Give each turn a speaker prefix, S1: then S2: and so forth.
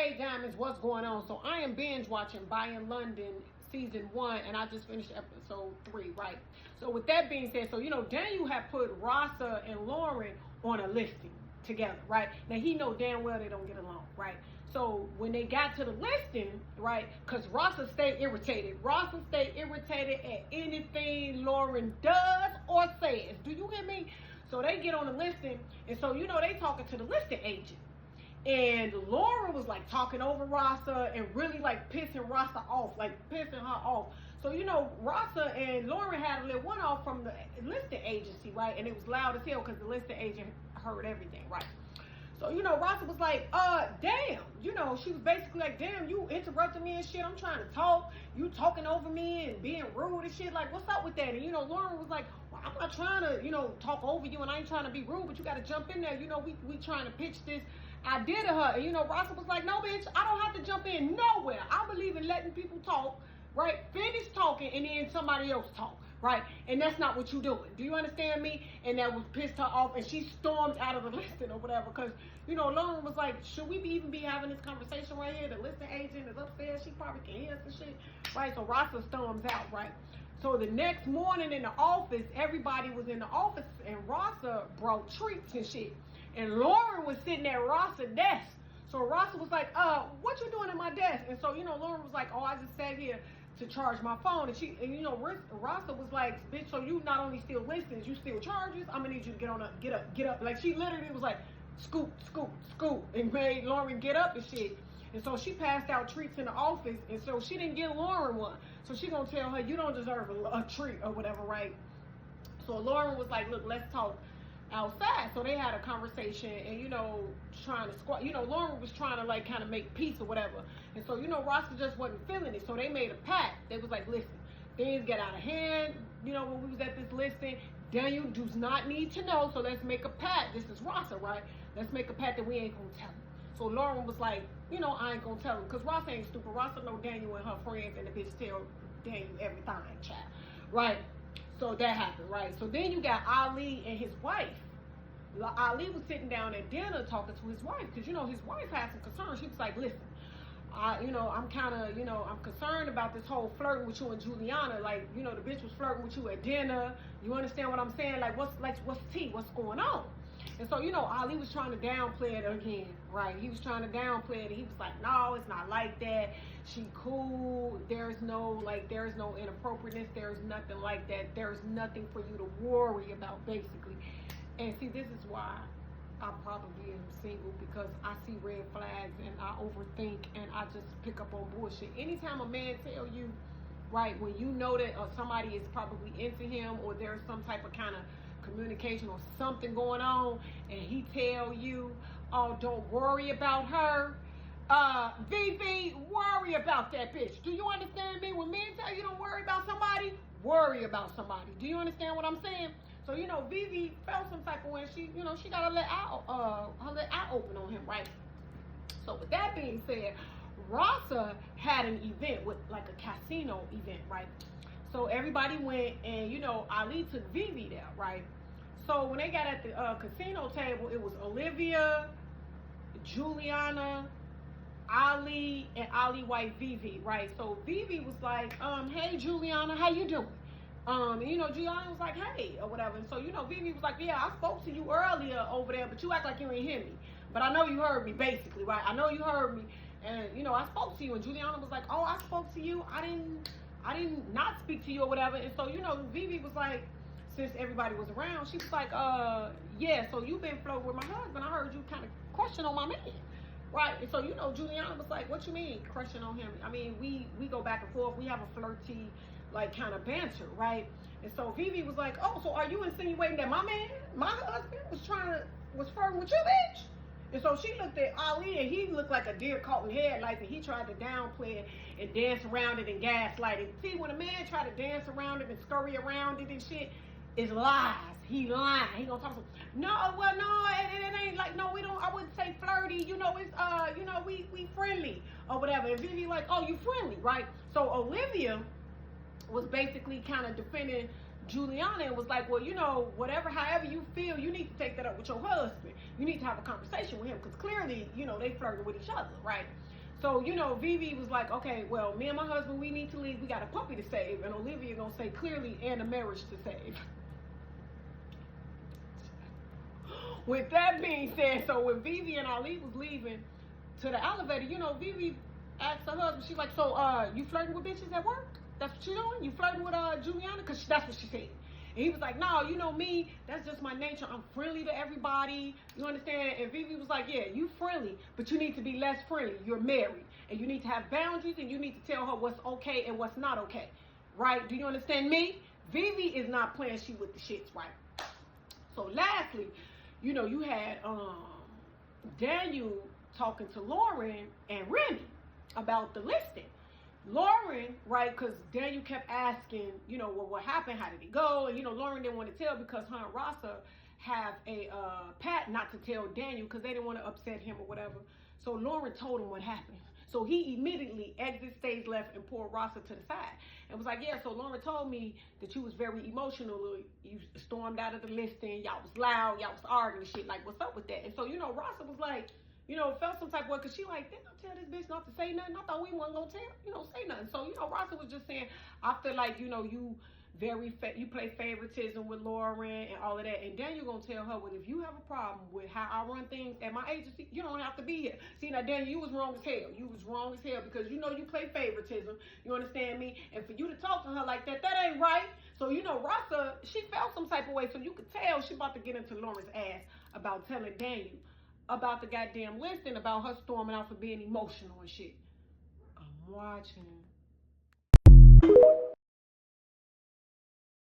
S1: Hey Diamonds, what's going on? So I am binge watching Buy in London season 1, and I just finished episode 3, right? So with that being said, so Daniel had put Rasa and Lauren on a listing together, right? Now he know damn well they don't get along, right? So when they got to the listing, right, because Rasa stayed irritated. Rasa stayed irritated at anything Lauren does or says. Do you hear me? So they get on the listing, and so they talking to the listing agent. And Lauren was like talking over Rasa and really like pissing Rasa off, like pissing her off. So, Rasa and Lauren had a little one off from the listing agency, right? And it was loud as hell because the listing agent heard everything, right? So, Rasa was like, damn, she was basically like, damn, you interrupting me and shit. I'm trying to talk. You talking over me and being rude and shit. Like, what's up with that? And, Lauren was like, well, I'm not trying to, talk over you and I ain't trying to be rude, but you got to jump in there. We trying to pitch this idea to her. And, Rasa was like, no, bitch, I don't have to jump in nowhere. I believe in letting people talk, right? Finish talking and then somebody else talk. Right? And that's not what you're doing. Do you understand me? And that was pissed her off, and she stormed out of the listing or whatever. Because, Lauren was like, should we even be having this conversation right here? The listing agent is upstairs. She probably can hear us and shit. Right? So Rasa storms out, right? So the next morning in the office, everybody was in the office, and Rasa brought treats and shit. And Lauren was sitting at Rasa's desk. So Rasa was like, what you doing at my desk? And so, Lauren was like, oh, I just sat here to charge my phone. And Rasa was like, bitch, so you not only steal listings, you steal charges? I'm gonna need you to get up. Like, she literally was like, scoop, scoop, scoop, and made Lauren get up and shit. And so she passed out treats in the office, and so she didn't give Lauren one. So she gonna tell her, you don't deserve a treat or whatever, right? So Lauren was like, look, let's talk outside. So they had a conversation, and trying to squat. Lauren was trying to like kind of make peace or whatever. And so Rasa just wasn't feeling it. So they made a pact. They was like, listen, things get out of hand. When we was at this listing, Daniel does not need to know. So let's make a pact. This is Rasa, right? Let's make a pact that we ain't gonna tell him. So Lauren was like, I ain't gonna tell him, because Rasa ain't stupid. Rasa know Daniel and her friends, and the bitch tell Daniel everything, child, right? So that happened, right? So then you got Ali and his wife. Ali was sitting down at dinner talking to his wife, because his wife had some concerns. She was like, listen, I'm kind of, I'm concerned about this whole flirting with you and Juliana. Like, the bitch was flirting with you at dinner. You understand what I'm saying? Like, what's tea? What's going on? And so, Ali was trying to downplay it again, right? He was trying to downplay it. He was like, no, it's not like that. She cool. There's no inappropriateness. There's nothing like that. There's nothing for you to worry about, basically. And see, this is why I probably am single, because I see red flags and I overthink and I just pick up on bullshit. Anytime a man tell you, right, when you know that somebody is probably into him, or there's some type of kind of communication or something going on, and he tell you, oh, don't worry about her, VV, worry about that bitch. Do you understand me? When men tell you don't worry about somebody, worry about somebody. Do you understand what I'm saying? So VV felt some type of way. She she got her let out open on him, right? So with that being said, Rasa had an event with like a casino event, right? So everybody went, and Ali took Vivi there, right? So when they got at the casino table, it was Olivia, Juliana, Ali, and Ali White Vivi, right? So Vivi was like, hey Juliana, how you doing? Juliana was like, hey, or whatever. And so, Vivi was like, yeah, I spoke to you earlier over there, but you act like you ain't hear me. But I know you heard me, basically, right? I know you heard me. And, I spoke to you. And Juliana was like, oh, I spoke to you. I didn't not speak to you or whatever. And so, Vivi was like, since everybody was around, she was like, yeah, so you've been flirting with my husband. I heard you kind of question on my man. Right? And so, Juliana was like, what you mean, crushing on him? I mean, we go back and forth. We have a flirty, like, kind of banter, right? And so Vivi was like, oh, so are you insinuating that my husband was flirting with you, bitch? And so she looked at Ali, and he looked like a deer caught in headlights, and he tried to downplay it and dance around it and gaslight it. See, when a man try to dance around it and scurry around it and shit, it's lies. He lying. He gonna talk some. No, well, no, it ain't like, no, we don't. I wouldn't say flirty. It's we friendly or whatever. And Vivi like, oh, you friendly, right? So Olivia was basically kind of defending Juliana and was like, well, you know, whatever, however you feel, you need to take that up with your husband. You need to have a conversation with him because clearly, you know, they flirting with each other, right? So, you know, Vivi was like, okay, well, me and my husband, we need to leave. We got a puppy to save. And Olivia gonna say clearly, and a marriage to save. With that being said, so when Vivi and Ali was leaving to the elevator, you know, Vivi asked her husband, she's like, so, you flirting with bitches at work? That's what you doing? You flirting with Juliana? Because that's what she said. And he was like, no, you know me, that's just my nature. I'm friendly to everybody. You understand? And Vivi was like, yeah, you friendly, but you need to be less friendly. You're married. And you need to have boundaries, and you need to tell her what's okay and what's not okay. Right? Do you understand me? Vivi is not playing shit with the shits, right? So lastly, you know, you had Daniel talking to Lauren and Remy about the listing. Lauren, right, because Daniel kept asking, you know, well, what happened? How did it go? And, you know, Lauren didn't want to tell because her and Rasa have a pact not to tell Daniel because they didn't want to upset him or whatever. So Lauren told him what happened. So he immediately exit stage left and pulled Rasa to the side and was like, yeah, so Lauren told me that you was very emotional. You stormed out of the listing. Y'all was loud. Y'all was arguing and shit. Like, what's up with that? And so, you know, Rasa was like, you know, felt some type of way because she like, didn't I tell this bitch not to say nothing? I thought we weren't going to tell, you know, say nothing. So, you know, Rasa was just saying, I feel like, you know, you you play favoritism with Lauren and all of that. And Daniel going to tell her, well, if you have a problem with how I run things at my agency, you don't have to be here. See, now, Daniel, you was wrong as hell. You was wrong as hell because you know you play favoritism. You understand me? And for you to talk to her like that, that ain't right. So, you know, Rasa, she felt some type of way. So you could tell she about to get into Lauren's ass about telling Daniel about the goddamn list and about her storming out for being emotional and shit. I'm watching.